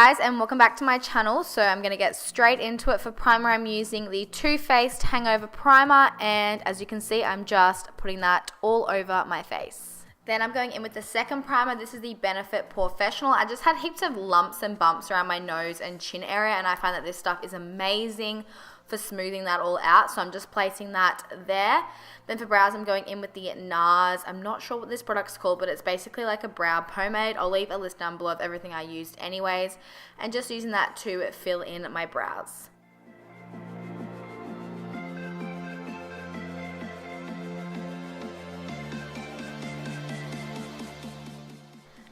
guys, and welcome back to my channel. So I'm going to get straight into it. For primer, I'm using the Too Faced Hangover Primer, and as you can see, I'm just putting that all over my face. Then I'm going in with the second primer. This is the Benefit Professional. I just had heaps of lumps and bumps around my nose and chin area, and I find that this stuff is amazing for smoothing that all out. So I'm just placing that there. Then for brows, I'm going in with the NARS. I'm not sure what this product's called, but it's basically like a brow pomade. I'll leave a list down below of everything I used anyways, and just using that to fill in my brows.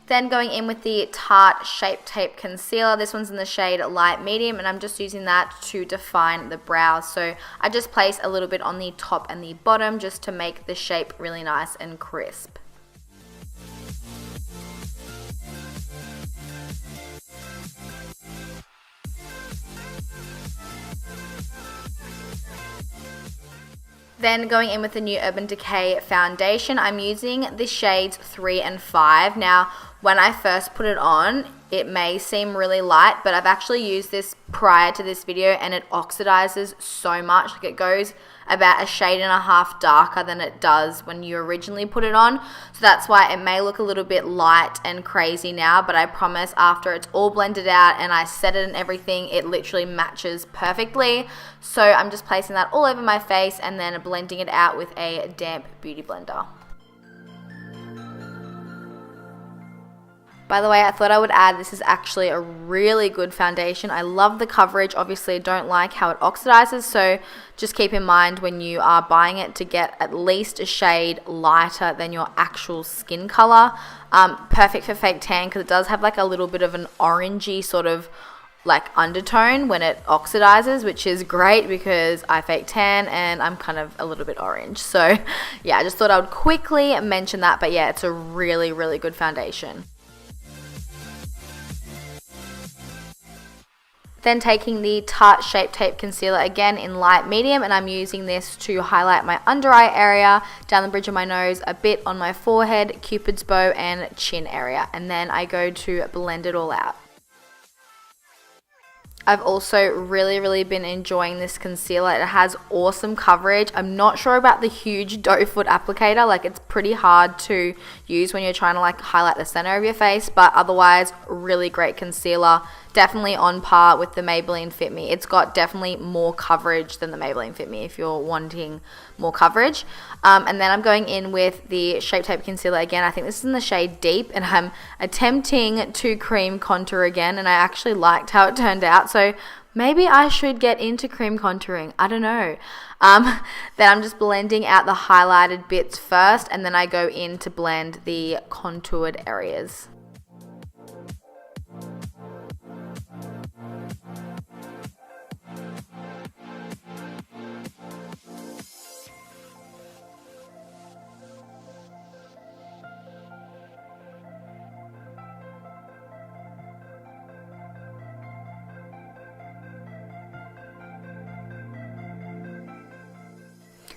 Then going in with the Tarte Shape Tape Concealer. This one's in the shade Light Medium, and I'm just using that to define the brows. So I just place a little bit on the top and the bottom just to make the shape really nice and crisp. Then going in with the new Urban Decay foundation, I'm using the shades 3 and 5. Now, when I first put it on, it may seem really light, but I've actually used this prior to this video and it oxidizes so much. Like, it goes about a shade and a half darker than it does when you originally put it on. So that's why it may look a little bit light and crazy now, but I promise after it's all blended out and I set it and everything, it literally matches perfectly. So I'm just placing that all over my face and then blending it out with a damp beauty blender. By the way, I thought I would add, this is actually a really good foundation. I love the coverage. Obviously, I don't like how it oxidizes, so just keep in mind when you are buying it to get at least a shade lighter than your actual skin color. Perfect for fake tan because it does have like a little bit of an orangey sort of like undertone when it oxidizes, which is great because I fake tan and I'm kind of a little bit orange. So yeah, I just thought I would quickly mention that, but yeah, it's a really, really good foundation. Then taking the Tarte Shape Tape Concealer, again in light medium, and I'm using this to highlight my under eye area, down the bridge of my nose, a bit on my forehead, cupid's bow, and chin area. And then I go to blend it all out. I've also really been enjoying this concealer. It has awesome coverage. I'm not sure about the huge doe foot applicator. Like, it's pretty hard to use when you're trying to like highlight the center of your face, but otherwise really great concealer. Definitely on par with the Maybelline Fit Me. It's got definitely more coverage than the Maybelline Fit Me if you're wanting more coverage. And then I'm going in with the Shape Tape Concealer again. I think this is in the shade Deep, and I'm attempting to cream contour again, and I actually liked how it turned out. So maybe I should get into cream contouring. I don't know. Then I'm just blending out the highlighted bits first, and then I go in to blend the contoured areas.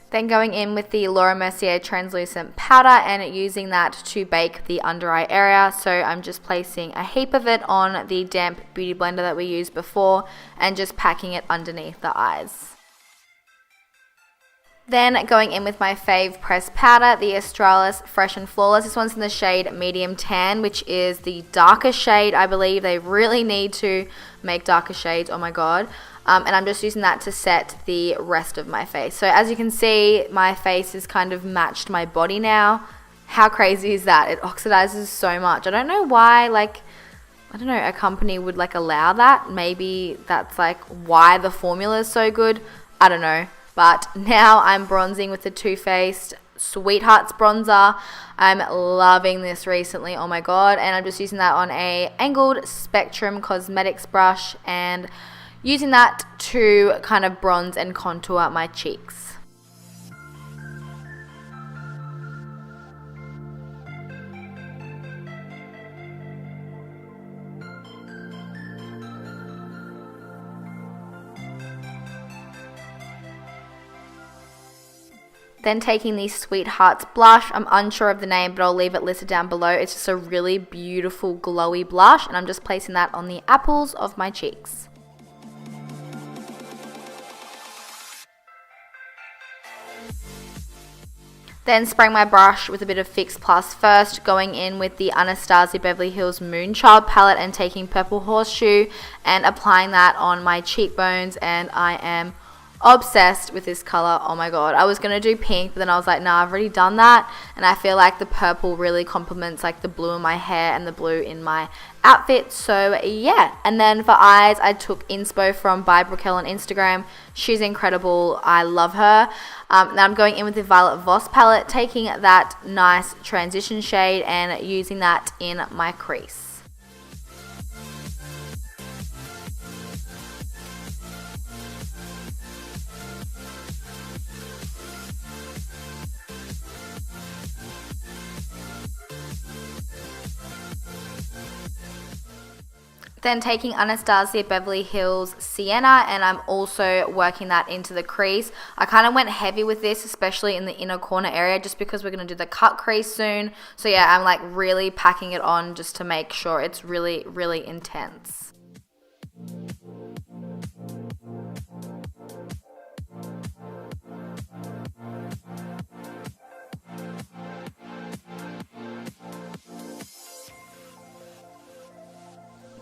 Then going in with the Laura Mercier translucent powder and using that to bake the under eye area. So I'm just placing a heap of it on the damp beauty blender that we used before and just packing it underneath the eyes. Then going in with my fave pressed powder, the Australis Fresh and Flawless. This one's in the shade Medium Tan, which is the darker shade, I believe. They really need to make darker shades, oh my god. And I'm just using that to set the rest of my face. So as you can see, my face is kind of matched my body now. How crazy is that? It oxidizes so much. I don't know why, like, I don't know, a company would like allow that. Maybe that's like why the formula is so good. I don't know. But now I'm bronzing with the Too Faced Sweethearts bronzer. I'm loving this recently, oh my god. And I'm just using that on a angled Spectrum Cosmetics brush and using that to kind of bronze and contour my cheeks. Then taking the Sweethearts blush. I'm unsure of the name, but I'll leave it listed down below. It's just a really beautiful glowy blush, and I'm just placing that on the apples of my cheeks. Then spraying my brush with a bit of Fix Plus first, going in with the Anastasia Beverly Hills Moonchild palette and taking Purple Horseshoe and applying that on my cheekbones, and I am obsessed with this color. Oh my god, I was gonna do pink, but then I was like, nah, I've already done that, and I feel like the purple really complements like the blue in my hair and the blue in my outfit. So yeah. And then for eyes, I took inspo from By Brickell on Instagram. She's incredible, I love her. Now I'm going in with the Violet Voss palette, taking that nice transition shade and using that in my crease. Then taking Anastasia Beverly Hills Sienna, and I'm also working that into the crease. I kind of went heavy with this, especially in the inner corner area, just because we're going to do the cut crease soon. So yeah, I'm like really packing it on just to make sure it's really, really intense.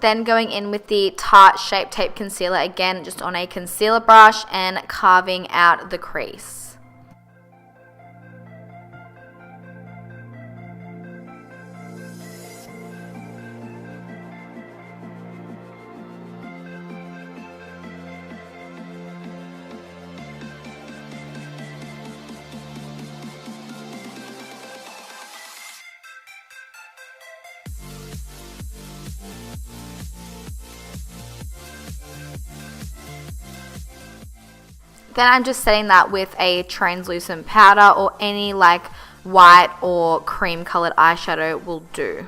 Then going in with the Tarte Shape Tape Concealer, again just on a concealer brush and carving out the crease. Then I'm just setting that with a translucent powder, or any like white or cream colored eyeshadow will do.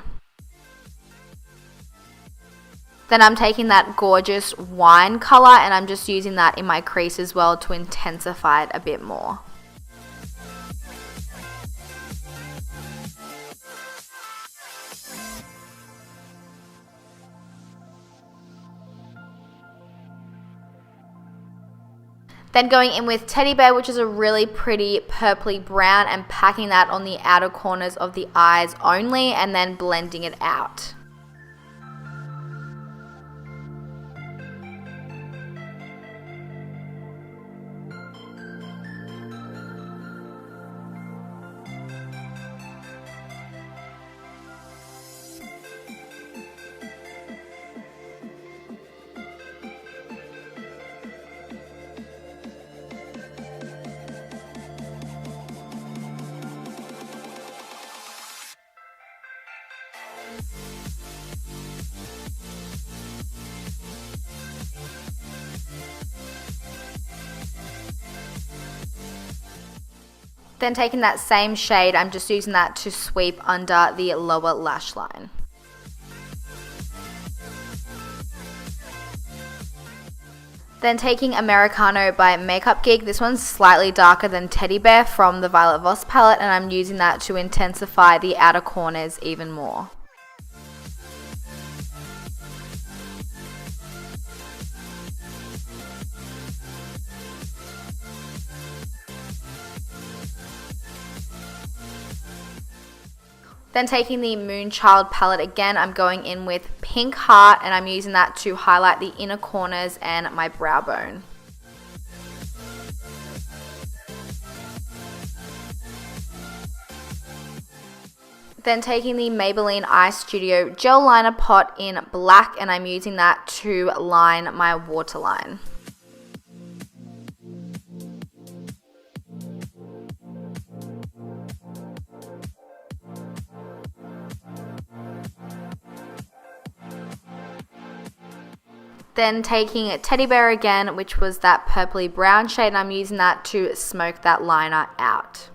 Then I'm taking that gorgeous wine color and I'm just using that in my crease as well to intensify it a bit more. Then going in with Teddy Bear, which is a really pretty purpley brown, and packing that on the outer corners of the eyes only, and then blending it out. Then taking that same shade, I'm just using that to sweep under the lower lash line. Then taking Americano by Makeup Geek, this one's slightly darker than Teddy Bear from the Violet Voss palette, and I'm using that to intensify the outer corners even more. Then taking the Moonchild palette again, I'm going in with Pink Heart, and I'm using that to highlight the inner corners and my brow bone. Then taking the Maybelline Eye Studio Gel Liner Pot in black, and I'm using that to line my waterline. Then taking a Teddy Bear again, which was that purpley brown shade, and I'm using that to smoke that liner out.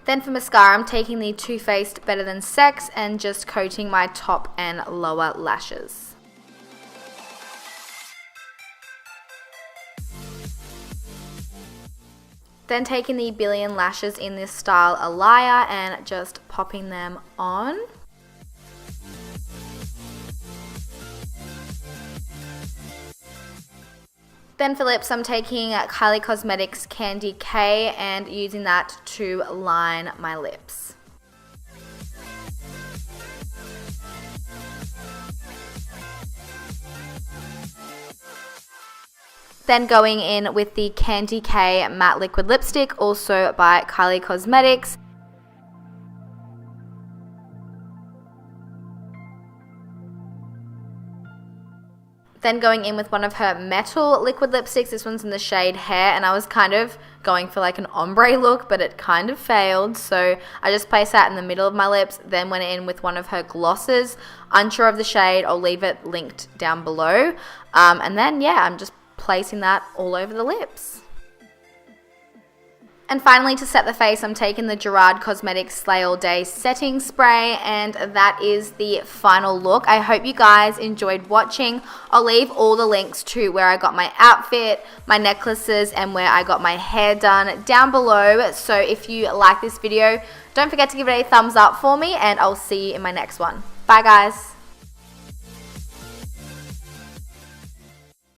Then for mascara, I'm taking the Too Faced Better Than Sex and just coating my top and lower lashes. Then taking the Billion Lashes in this style Alaya and just popping them on. Then for lips, I'm taking Kylie Cosmetics Candy K and using that to line my lips. Then going in with the Candy K Matte Liquid Lipstick, also by Kylie Cosmetics. Then going in with one of her metal liquid lipsticks. This one's in the shade Hair, and I was kind of going for like an ombre look, but it kind of failed. So I just placed that in the middle of my lips, then went in with one of her glosses. Unsure of the shade, I'll leave it linked down below. And then, yeah, I'm just placing that all over the lips. And finally, to set the face, I'm taking the Gerard Cosmetics Slay All Day Setting Spray, and that is the final look. I hope you guys enjoyed watching. I'll leave all the links to where I got my outfit, my necklaces, and where I got my hair done down below. So if you like this video, don't forget to give it a thumbs up for me, and I'll see you in my next one. Bye, guys.